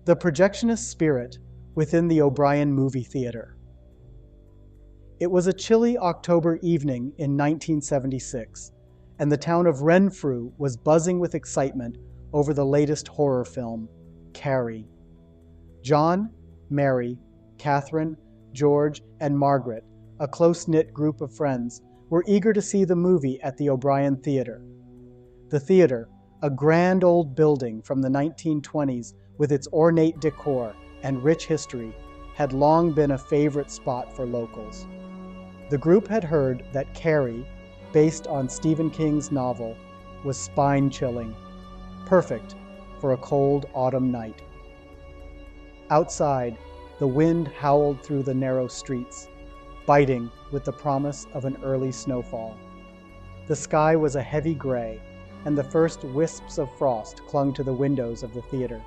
The Projectionist spirit within the O'Brien movie theater. It was a chilly October evening in 1976, and the town of Renfrew was buzzing with excitement over the latest horror film, Carrie. John, Mary, Catherine, George, and Margaret, a close-knit group of friends, were eager to see the movie at the O'Brien Theater. The theater, a grand old building from the 1920s with its ornate decor and rich history, had long been a favorite spot for locals. The group had heard that Carrie, based on Stephen King's novel, was spine-chilling, perfect for a cold autumn night. Outside, the wind howled through the narrow streets, biting with the promise of an early snowfall. The sky was a heavy gray, and the first wisps of frost clung to the windows of the theater.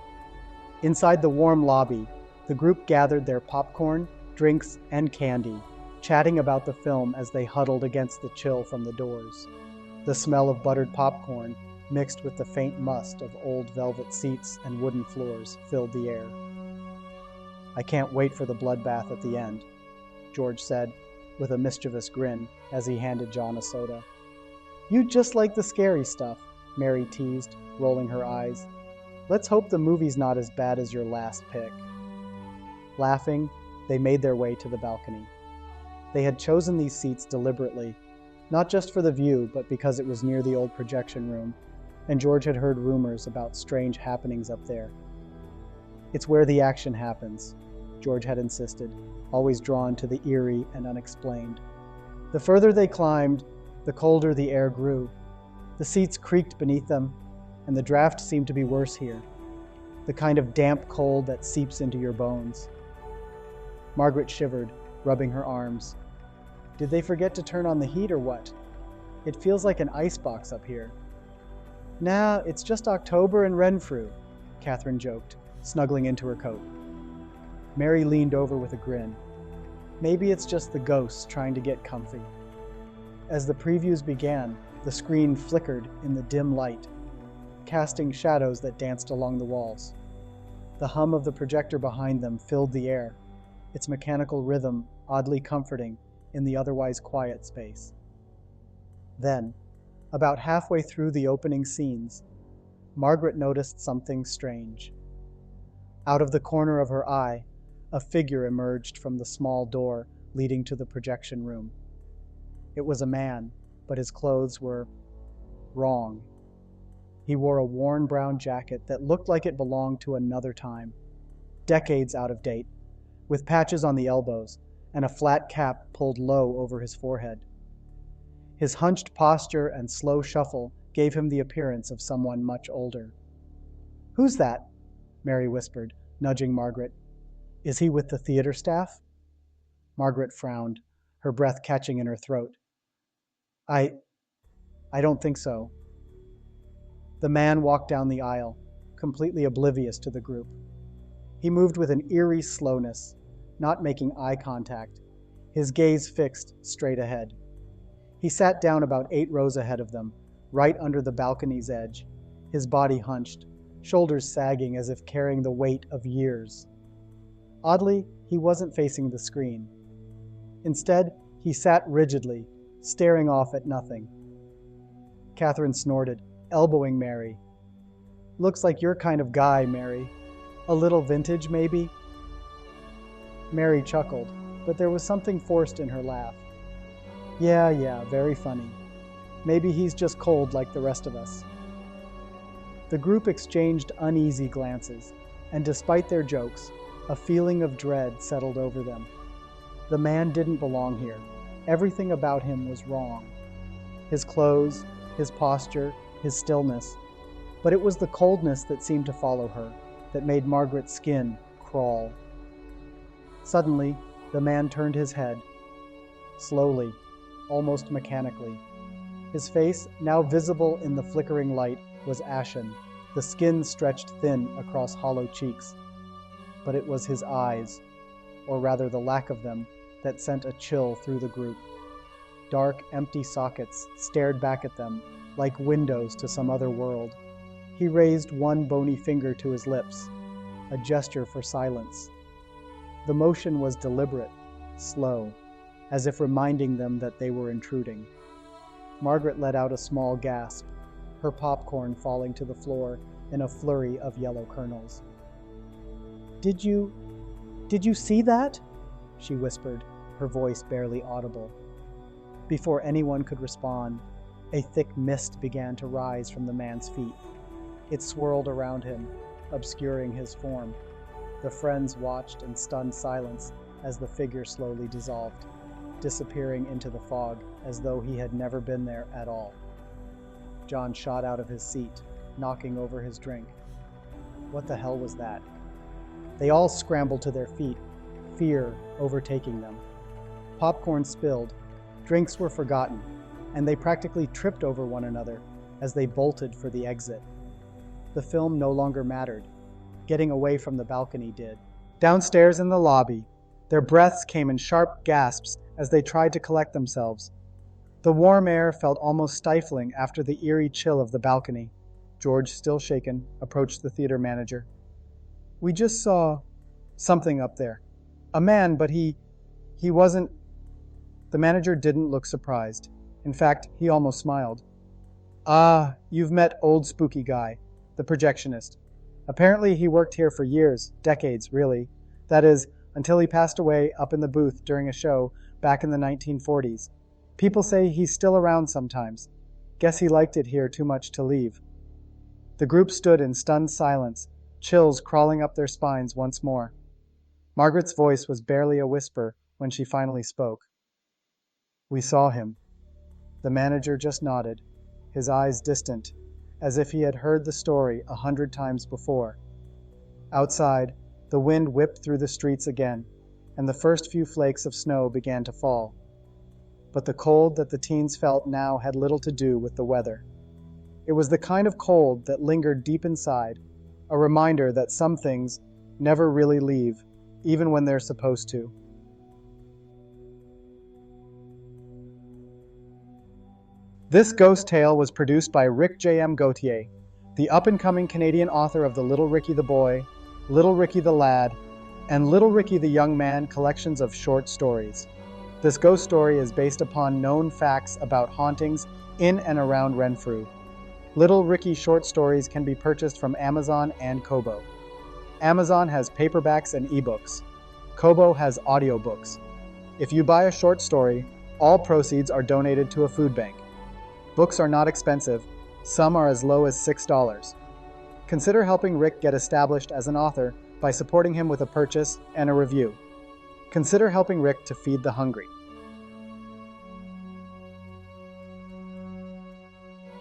Inside the warm lobby, the group gathered their popcorn, drinks, and candy, chatting about the film as they huddled against the chill from the doors. The smell of buttered popcorn, mixed with the faint must of old velvet seats and wooden floors, filled the air. "I can't wait for the bloodbath at the end," George said, with a mischievous grin as he handed John a soda. "You just like the scary stuff," Mary teased, rolling her eyes. "Let's hope the movie's not as bad as your last pick." Laughing, they made their way to the balcony. They had chosen these seats deliberately, not just for the view, but because it was near the old projection room, and George had heard rumors about strange happenings up there. "It's where the action happens," George had insisted, always drawn to the eerie and unexplained. The further they climbed, the colder the air grew. The seats creaked beneath them, and the draft seemed to be worse here, the kind of damp cold that seeps into your bones. Margaret shivered, rubbing her arms. "Did they forget to turn on the heat or what? It feels like an icebox up here." "Nah, it's just October in Renfrew," Catherine joked, snuggling into her coat. Mary leaned over with a grin. "Maybe it's just the ghosts trying to get comfy." As the previews began, the screen flickered in the dim light, casting shadows that danced along the walls. The hum of the projector behind them filled the air, its mechanical rhythm oddly comforting in the otherwise quiet space. Then, about halfway through the opening scenes, Margaret noticed something strange. Out of the corner of her eye, a figure emerged from the small door leading to the projection room. It was a man, but his clothes were wrong. He wore a worn brown jacket that looked like it belonged to another time, decades out of date, with patches on the elbows and a flat cap pulled low over his forehead. His hunched posture and slow shuffle gave him the appearance of someone much older. "Who's that?" Mary whispered, nudging Margaret. "Is he with the theater staff?" Margaret frowned, her breath catching in her throat. I don't think so." The man walked down the aisle, completely oblivious to the group. He moved with an eerie slowness, not making eye contact, his gaze fixed straight ahead. He sat down about 8 rows ahead of them, right under the balcony's edge, his body hunched, shoulders sagging as if carrying the weight of years. Oddly, he wasn't facing the screen. Instead, he sat rigidly, staring off at nothing. Catherine snorted, elbowing Mary. "Looks like your kind of guy, Mary. A little vintage, maybe?" Mary chuckled, but there was something forced in her laugh. Yeah, very funny. Maybe he's just cold like the rest of us." The group exchanged uneasy glances, and despite their jokes, a feeling of dread settled over them. The man didn't belong here. Everything about him was wrong. His clothes, his posture, his stillness. But it was the coldness that seemed to follow her, that made Margaret's skin crawl. Suddenly, the man turned his head. Slowly, almost mechanically. His face, now visible in the flickering light, was ashen, the skin stretched thin across hollow cheeks. But it was his eyes, or rather the lack of them, that sent a chill through the group. Dark, empty sockets stared back at them, like windows to some other world. He raised one bony finger to his lips. a gesture for silence. The motion was deliberate, slow, as if reminding them that they were intruding. Margaret let out a small gasp, her popcorn falling to the floor in a flurry of yellow kernels. Did you see that?" she whispered, her voice barely audible. Before anyone could respond, a thick mist began to rise from the man's feet. It swirled around him, obscuring his form. The friends watched in stunned silence as the figure slowly dissolved, disappearing into the fog as though he had never been there at all. John shot out of his seat, knocking over his drink. What the hell was that? They all scrambled to their feet, fear overtaking them. Popcorn spilled, drinks were forgotten, and they practically tripped over one another as they bolted for the exit. The film no longer mattered. Getting away from the balcony did. Downstairs in the lobby, their breaths came in sharp gasps as they tried to collect themselves. The warm air felt almost stifling after the eerie chill of the balcony. George, still shaken, approached the theater manager. "We just saw something up there. A man, but he wasn't..." The manager didn't look surprised. In fact, he almost smiled. "Ah, you've met old spooky guy, the projectionist. Apparently he worked here for years, decades, really. That is, until he passed away up in the booth during a show back in the 1940s. People say he's still around sometimes. Guess he liked it here too much to leave." The group stood in stunned silence, chills crawling up their spines once more. Margaret's voice was barely a whisper when she finally spoke. "We saw him." The manager just nodded, his eyes distant, as if he had heard the story 100 times before. Outside, the wind whipped through the streets again, and the first few flakes of snow began to fall. But the cold that the teens felt now had little to do with the weather. It was the kind of cold that lingered deep inside, a reminder that some things never really leave, even when they're supposed to. This ghost tale was produced by Rick J.M. Gauthier, the up-and-coming Canadian author of the Little Ricky the Boy, Little Ricky the Lad, and Little Ricky the Young Man collections of short stories. This ghost story is based upon known facts about hauntings in and around Renfrew. Little Ricky short stories can be purchased from Amazon and Kobo. Amazon has paperbacks and ebooks. Kobo has audiobooks. If you buy a short story, all proceeds are donated to a food bank. Books are not expensive. Some are as low as $6. Consider helping Rick get established as an author by supporting him with a purchase and a review. Consider helping Rick to feed the hungry.